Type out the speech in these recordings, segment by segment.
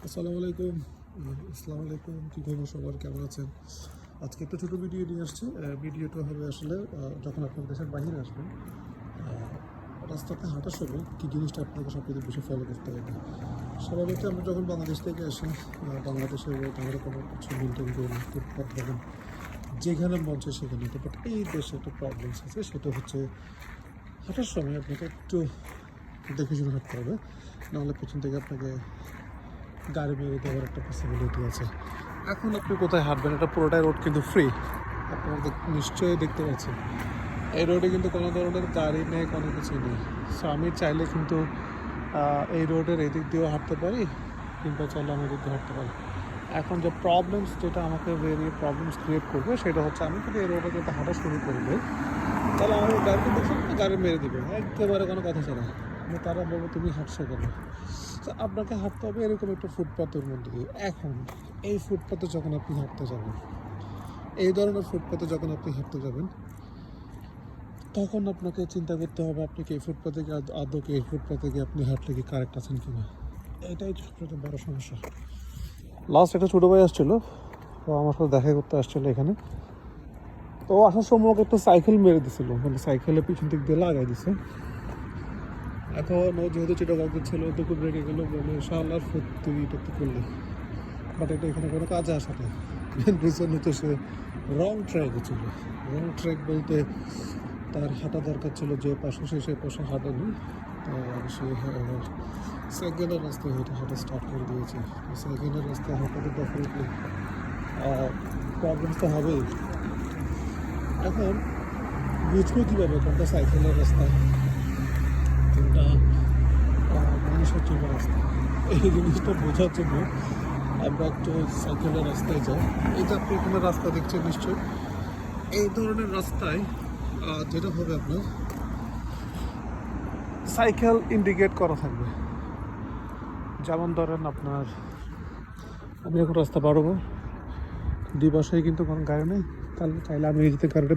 আসসালামু আলাইকুম। আসসালামু আলাইকুম, কী খবর সবার, কেমন আছেন? আজকে একটা ছোটো ভিডিও নিয়ে আসছি। ভিডিওটা হবে আসলে যখন আপনার দেশের বাইরে আসবেন, রাস্তাতে হাঁটার সময় কী জিনিসটা আপনাকে সবথেকে বেশি ফলো করতে হবে। স্বাভাবিকত আমরা যখন বাংলাদেশ থেকে আসি, বাংলাদেশে আমরা কোনো কিছু মেনটেন করি না, ফুটপাথ বলেন যেখানে মন চায় সেখানে। তো বাট এই দেশে একটা প্রবলেমস আছে, সেটা হচ্ছে হাঁটার সময় আপনাকে একটু দেখে শুনে হাঁটতে হবে, নাহলে পেছন থেকে আপনাকে গাড়ি মেরে দেওয়ার একটা পসিবিলিটি আছে। এখন আপনি কোথায় হাঁটবেন? এটা পুরোটাই রোড কিন্তু ফ্রি, আপনারা নিশ্চয়ই দেখতে পাচ্ছেন। এই রোডে কিন্তু কোনো ধরনের গাড়ি নেই, কোনো কিছু নেই। সো আমি চাইলে কিন্তু এই রোডের এদিক দিয়েও হাঁটতে পারি, কিংবা চাইলে আমি এদিক দিয়ে হাঁটতে পারি। এখন যে প্রবলেমস, যেটা আমাকে বেরিয়ে প্রবলেমস ক্রিয়েট করবে, সেটা হচ্ছে আমি যদি এই রোডে যদি হাঁটা শুরু করবো, তাহলে আমার গাড়িতে দেখছেন গাড়ি মেরে দিবে একেবারে, কোনো কথা ছাড়া। তারা বলবো তুমি হাঁটছো কেন। তো আপনাকে হাঁটতে হবে এরকম একটা ফুটপাথের মধ্যে দিয়ে। এখন এই ফুটপাথে যখন আপনি হাঁটতে যাবেন, এই ধরনের ফুটপাথে যখন আপনি হাঁটতে যাবেন, তখন আপনাকে চিন্তা করতে হবে আপনি কি এই ফুটপাথে গিয়ে আদৌ কি এই ফুটপাথে গিয়ে আপনি হাঁটলে কি কারেক্ট আছেন কিনা। এটাই সবচেয়ে বড় সমস্যা। লাস্ট একটা ছোটো ভাই আসছিলো, তো আমার সাথে দেখা করতে আসছিলো এখানে। তো আসার সময় ওকে একটা সাইকেল মেরে দিছিল, মানে সাইকেলের পিছন দিক দিয়ে লাগাই দিছে। এখন ও যেহেতু চিটাগাঙ্গের ছিল, তো খুব রেগে গেলো, বলে শালার ফুট তুই এটা তো করলি। বাট এটা এখানে কোনো কাজে আসে না। মেন রিজন হচ্ছে সে রং ট্র্যাকে ছিল। রং ট্র্যাক বলতে তার হাঁটা দরকার ছিল যে পাশে, সে পাশে হাঁটেনি। সে সাইকেলের রাস্তায় হাঁটা স্টার্ট করে দিয়েছে। সাইকেলের রাস্তায় হাঁটাতে ডেফিনেটলি প্রবলেমস তো হবেই। এখন বুঝবো কীভাবে কোনটা সাইকেলের রাস্তা, কোনটা মানুষের জন্য রাস্তা? এই জিনিসটা বোঝার জন্য আমরা একটু সাইকেলের রাস্তায় যাই। এটা আপনি এখানে রাস্তা দেখছেন নিশ্চয়ই। এই ধরনের রাস্তায় যেটা হবে, আপনার সাইকেল ইন্ডিকেট করা থাকবে। যেমন ধরেন আপনার, আমি এখন রাস্তা পারবো, দুই পাশেই কিন্তু কোনো গাড়ি নেই, তাহলে চাইলে আমি এই যেতে গাড়িটা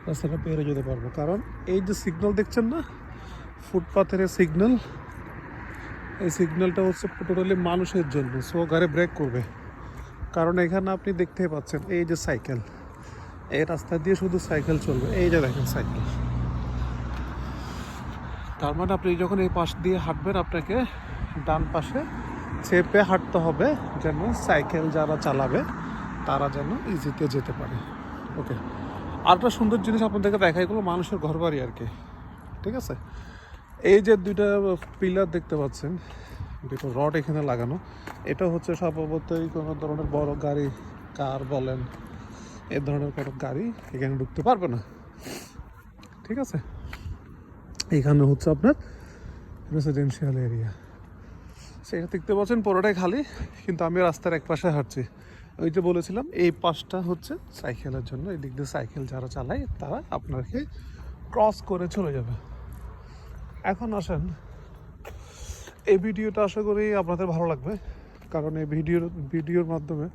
রাস্তাটা পেরে যেতে পারবো। কারণ এই যে সিগন্যাল দেখছেন না, ফুটপাথের সিগন্যাল, এই সিগন্যালটা হচ্ছে টোটালি মানুষের জন্য। সো গাড়ি ব্রেক করবে, কারণ এখানে আপনি দেখতেই পাচ্ছেন এই যে সাইকেল, এই রাস্তা দিয়ে শুধু সাইকেল চলবে। এই যে দেখেন সাইকেল, তার মানে আপনি যখন এই পাশ দিয়ে হাঁটবেন, আপনাকে ডান পাশে চেপে হাঁটতে হবে, যেন সাইকেল যারা চালাবে তারা যেন ইজিতে যেতে পারে। ওকে, আরেকটা সুন্দর জিনিস আপনাদেরকে দেখাই, গেলো মানুষের ঘর বাড়ি আর কি। ঠিক আছে, এই যে দুইটা পিলার দেখতে পাচ্ছেন, দুটো রড এখানে লাগানো, এটা হচ্ছে স্বভাবতই কোনো ধরনের বড় গাড়ি, কার বলেন, এ ধরনের কোনো গাড়ি এখানে ঢুকতে পারবে না। ঠিক আছে, এখানে হচ্ছে আপনার রেসিডেন্সিয়াল এরিয়া। সেটা দেখতে পাচ্ছেন পুরোটাই খালি, কিন্তু আমি রাস্তার এক পাশে হাঁটছি। ওই যে বলেছিলাম, এই পাশটা হচ্ছে সাইকেলের জন্য, এই দিক দিয়ে সাইকেল যারা চালায় তারা আপনাকে ক্রস করে চলে যাবে। এখন আসেন, এই ভিডিওটা আশা করি আপনাদের ভালো লাগবে, কারণ এই ভিডিওর মাধ্যমে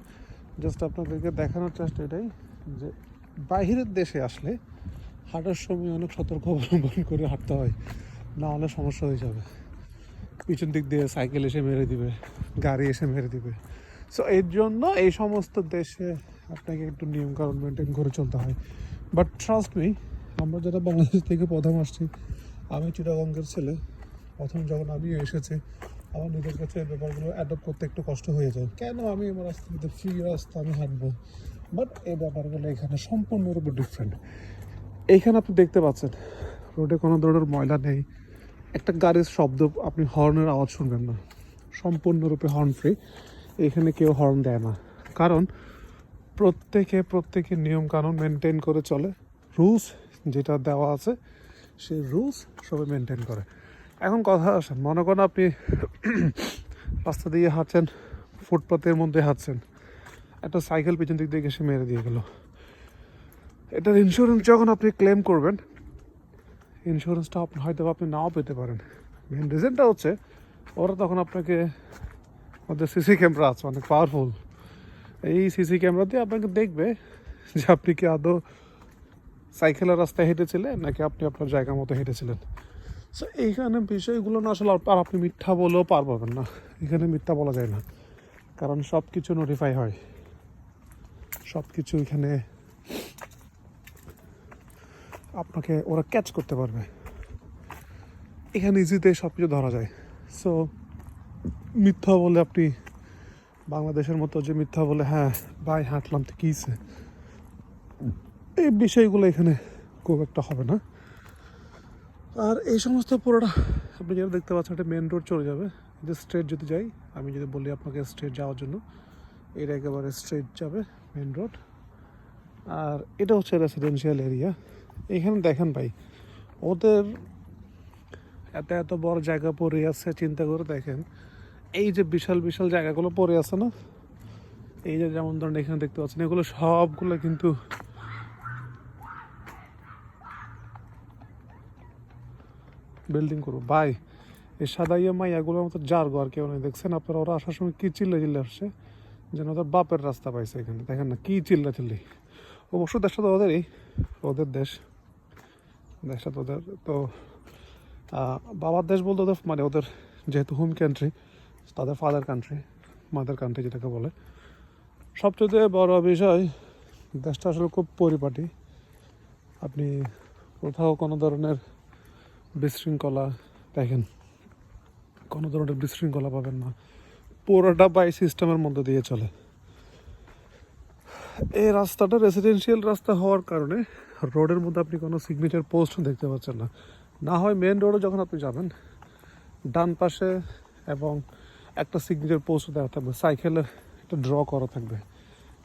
জাস্ট আপনাদেরকে দেখানোর চেষ্টা এটাই যে বাহিরের দেশে আসলে হাঁটার সময় অনেক সতর্ক অবলম্বন করে হাঁটতে হয়, না হলে সমস্যা হয়ে যাবে। পিছন দিক দিয়ে সাইকেল এসে মেরে দিবে, গাড়ি এসে মেরে দিবে। সো এর জন্য এই সমস্ত দেশে আপনাকে একটু নিয়মকানুন মেনটেন করে চলতে হয়। বাট ট্রাস্ট মি, আমরা যারা বাংলাদেশ থেকে প্রথম আসছি, আমি চিটাগঙ্গের ছেলে, প্রথম যখন আমি এসেছি, আমার নিজের কাছে এই ব্যাপারগুলো অ্যাডপ্ট করতে একটু কষ্ট হয়ে যায়। কেন আমি আমার রাস্তাতে ফ্রি রাস্তা আমি হাঁটবো, বাট এই ব্যাপারগুলো এখানে সম্পূর্ণরূপে ডিফারেন্ট। এইখানে আপনি দেখতে পাচ্ছেন রোডে কোনো ধরনের ময়লা নেই, একটা গাড়ির শব্দ, আপনি হর্নের আওয়াজ শুনবেন না, সম্পূর্ণরূপে হর্ন ফ্রি। এখানে কেউ হর্ন দেয় না, কারণ প্রত্যেকে নিয়মকানুন মেনটেন করে চলে। রুলস যেটা দেওয়া আছে, সেই রুলস সবাই মেনটেন করে। এখন কথা আসেন, মনে করেন আপনি রাস্তা দিয়ে হাঁটছেন, ফুটপাথের মধ্যে হাঁটছেন, একটা সাইকেল পিছন দিক দিয়ে এসে মেরে দিয়ে গেল। এটার ইন্স্যুরেন্স যখন আপনি ক্লেম করবেন, ইন্স্যুরেন্সটা হয়তো আপনি নাও পেতে পারেন। মেন রিজনটা হচ্ছে ওরা তখন আপনাকে, ওদের সিসি ক্যামেরা আছে অনেক পাওয়ারফুল, এই সিসি ক্যামেরা দিয়ে আপনাকে দেখবে যে আপনি কি আদৌ সাইকেলের রাস্তায় হেঁটেছিলেন নাকি আপনি আপনার জায়গা মতো হেঁটেছিলেন। সো এইখানে বিষয়গুলো না আসলে আর আপনি মিথ্যা বলেও পার পাবেন না, এখানে মিথ্যা বলা যায় না, কারণ সব কিছু নোটিফাই হয়, সব কিছু এখানে আপনাকে ওরা ক্যাচ করতে পারবে, এখানে ইজিতে সব কিছু ধরা যায়। সো মিথ্যা বলে আপনি বাংলাদেশের মতো যে মিথ্যা বলে হ্যাঁ ভাই হাঁটলাম তো কীছে, এই বিষয়গুলো এখানে খুব একটা হবে না। আর এই সমস্ত পুরোটা আপনি যেটা দেখতে পাচ্ছেন একটা মেন রোড চলে যাবে, যে স্ট্রেট যদি যাই, আমি যদি বলি আপনাকে স্ট্রেট যাওয়ার জন্য, এটা একেবারে স্ট্রেট যাবে মেন রোড। আর এটা হচ্ছে রেসিডেন্সিয়াল এরিয়া। এখানে দেখেন ভাই, ওদের এত এত বড় জায়গা পড়ে আছে, চিন্তা করে দেখেন এই যে বিশাল বিশাল জায়গাগুলো পড়ে আছে না, এই যে যেমন ধরেন এখানে দেখতে পাচ্ছেন, এগুলো সবগুলো কিন্তু বিল্ডিং করবো ভাই। এই সাদাইয়া মাইয়াগুলোর মতো যার ঘর কেউ নেই, দেখছেন আপনারা ওরা আসার সময় কী চিল্লা আসছে, যেন ওদের বাপের রাস্তা পাইছে। এখানে দেখেন না কী চিল্লি, অবশ্য দেশটা তো ওদেরই, ওদের দেশটা তো ওদের, তো বাবার দেশ বলতে ওদের মানে ওদের যেহেতু হোম কান্ট্রি, তাদের ফাদার কান্ট্রি, মাদার কান্ট্রি যেটাকে বলে। সবচেয়ে বড় বিষয়, দেশটা আসলে খুব পরিপাটি, আপনি কোথাও কোনো ধরনের বিশৃঙ্খলা দেখেন, কোনো ধরনের বিশৃঙ্খলা পাবেন না, পুরোটা বাই সিস্টেমের মধ্যে দিয়ে চলে। এই রাস্তাটা রেসিডেন্সিয়াল রাস্তা হওয়ার কারণে রোডের মধ্যে আপনি কোনো সিগনেচার পোস্ট দেখতে পাচ্ছেন না। না হয় মেন রোডে যখন আপনি যাবেন ডান পাশে এবং একটা সিগনেচার পোস্ট দেওয়া থাকবে, সাইকেলের একটা ড্র করা থাকবে,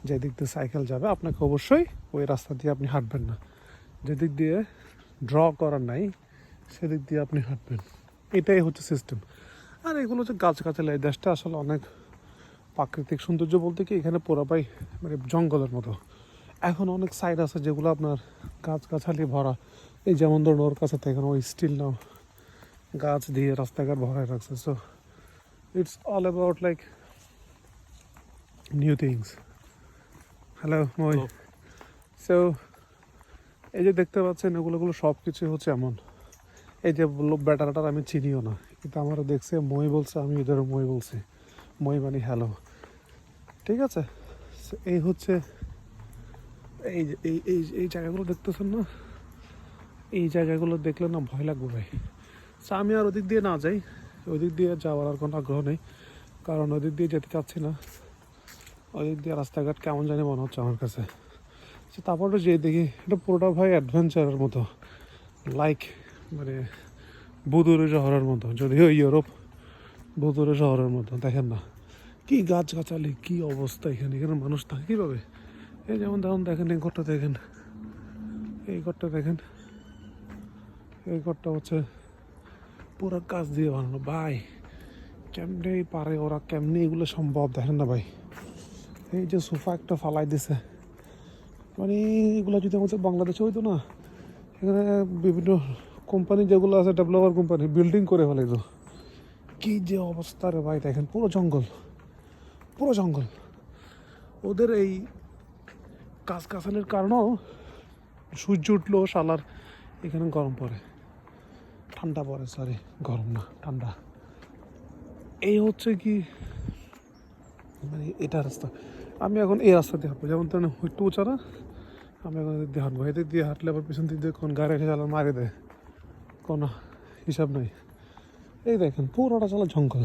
যেদিক দিয়ে সাইকেল যাবে আপনাকে অবশ্যই ওই রাস্তা দিয়ে আপনি হাঁটবেন না, যেদিক দিয়ে ড্র করা নাই সেদিক দিয়ে আপনি হাঁটবেন, এটাই হচ্ছে সিস্টেম। আর এগুলো হচ্ছে গাছগাছালি, এই দেশটা আসলে অনেক প্রাকৃতিক সৌন্দর্য বলতে কি এখানে পুরোটাই মানে জঙ্গলের মতো। এখন অনেক সাইড আছে যেগুলো আপনার গাছগাছালি ভরা, এই যেমন ধরুন ওর কাছে থেকে ওই স্টিল নাও গাছ দিয়ে রাস্তাঘাট ভরায় রাখছে। So it's all about like new things. Hello মই, সো এই যে দেখতে পাচ্ছেন এগুলোগুলো সব কিছু হচ্ছে এমন, এই যে বললো ব্যাটারাটার আমি চিনিও না, কিন্তু আমারও দেখছে মই বলছে, আমি ওদেরও মই বলছি, মই মানে হ্যালো, ঠিক আছে। এই হচ্ছে এই যে এই জায়গাগুলো দেখতেছেন না, এই জায়গাগুলো দেখলে না ভয় লাগবে ভাই। সো আমি আর ওদিক দিয়ে না যাই, ওদিক দিয়ে যাওয়ার আর কোনো আগ্রহ নেই, কারণ ওদিক দিয়ে যেতে চাচ্ছি না, ওদিক দিয়ে রাস্তাঘাট কেমন জানি মনে হচ্ছে আমার কাছে। সো তারপরে যে দেখি এটা পুরোটা ভাই অ্যাডভেঞ্চারের মতো, লাইক মানে ভুতুড়ে শহরের মতো, যদিও ইউরোপ ভুতুড়ে শহরের মতো। দেখেন না কি গাছগাছালি, কি অবস্থা, এখানে এখানে মানুষ থাকে কীভাবে। এই যেমন দেখেন এই ঘরটা দেখেন, এই ঘরটা দেখেন, এই ঘরটা হচ্ছে পুরো কাজ দিয়ে বানানো ভাই, কেমনে পারে ওরা, কেমনে এগুলো সম্ভব দেখেন না ভাই। এই যে সোফা একটা ফালাই দিছে, মানে এগুলো যদি আমাদের বাংলাদেশে হইতো না, এখানে বিভিন্ন কোম্পানি যেগুলো আছে ডেভেলপার কোম্পানি বিল্ডিং করে ফেলাইতো। কি যে অবস্থা রে ভাই, দেখেন পুরো জঙ্গল, পুরো জঙ্গল। ওদের এই গাছগাছালির কারণেও সূর্য উঠলেও শালার এখানে গরম পড়ে, ঠান্ডা পড়ে, সরি গরম না ঠান্ডা। এই হচ্ছে কি মানে এটা রাস্তা, আমি এখন এই রাস্তা দিয়ে হাঁটবো, যেমন ধরেন একটু উঁচা না, আমি এখন এদিক দিয়ে হাঁটবো, এদিক দিয়ে হাঁটলে আবার পিছন দিক দিয়ে কোন গাড়ি এসে চালা মারে দেয়, কোনো হিসাব নেই। এই দেখেন পুরোটা চালা জঙ্গল,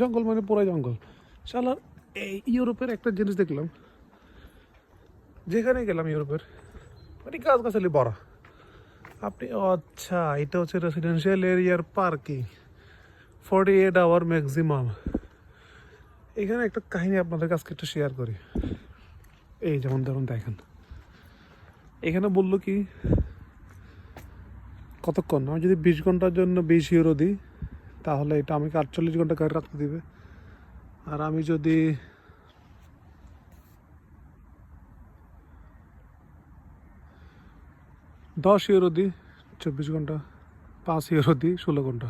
জঙ্গল মানে পুরাই জঙ্গল শালার। এই ইউরোপের একটা জিনিস দেখলাম, যেখানে গেলাম ইউরোপের মানে গাছগাছালি ভরা আপনি, আচ্ছা এটা হচ্ছে রেসিডেন্সিয়াল এরিয়ার পার্কিং, 48 আওয়ার ম্যাক্সিমাম। এখানে একটা কাহিনী আপনাদের কাছে একটু শেয়ার করি। এই যেমন ধরুন দেখেন, এখানে বললো কি কতক্ষণ, আমি যদি 20 ঘন্টার জন্য 20 ইউরো দিই তাহলে এটা আমাকে 48 ঘন্টা গাড়ি রাখতে দিবে। আর আমি যদি 10 ইউরো দিই 24 ঘন্টা, 5 ইউরো দিই 16 ঘন্টা।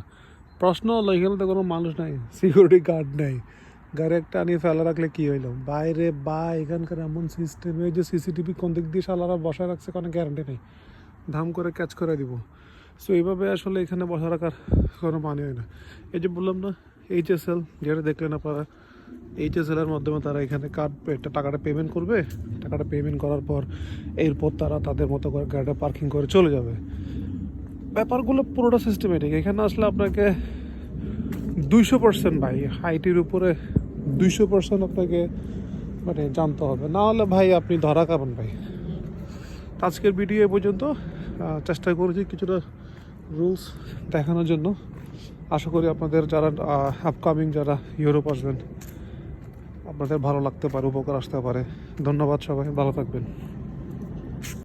প্রশ্ন হলো এখানে তো কোনো মানুষ নাই, সিকিউরিটি গার্ড নেই, গাড়ি একটা আনিয়ে ফেলা রাখলে কী হইলো বাইরে, বা এখানকার এমন সিস্টেম, এই যে সিসিটিভি কোন দিক দিয়ে শালারা বসায় রাখছে কোনো গ্যারান্টি নেই, ধাম করে ক্যাচ করে দিব। সো এইভাবে আসলে এখানে বসা রাখার কোনো মানে হয় না। এই যে বললাম না, HSL যেটা দেখলেন আপনারা, HSL এর মাধ্যমে তারা এখানে টাকাটা পেমেন্ট করবে। টাকাটা পেমেন্ট করার পর এরপর তারা তাদের মতো করে গাড়িটা পার্কিং করে চলে যাবে। ব্যাপারগুলো পুরোটা সিস্টেমেটিক। এখানে আসলে আপনাকে 200% ভাই, আইটির উপরে 200% আপনাকে মানে জানতে হবে, না হলে ভাই আপনি ধরা খাবেন ভাই। আজকের ভিডিও এ পর্যন্ত। চেষ্টা করেছি কিছুটা রুলস দেখানোর জন্য। আশা করি আপনাদের যারা আপকামিং যারা ইউরোপ আসবেন আপনাদের ভালো লাগতে পারে, উপকার আসতে পারে। ধন্যবাদ, সবাই ভালো থাকবেন।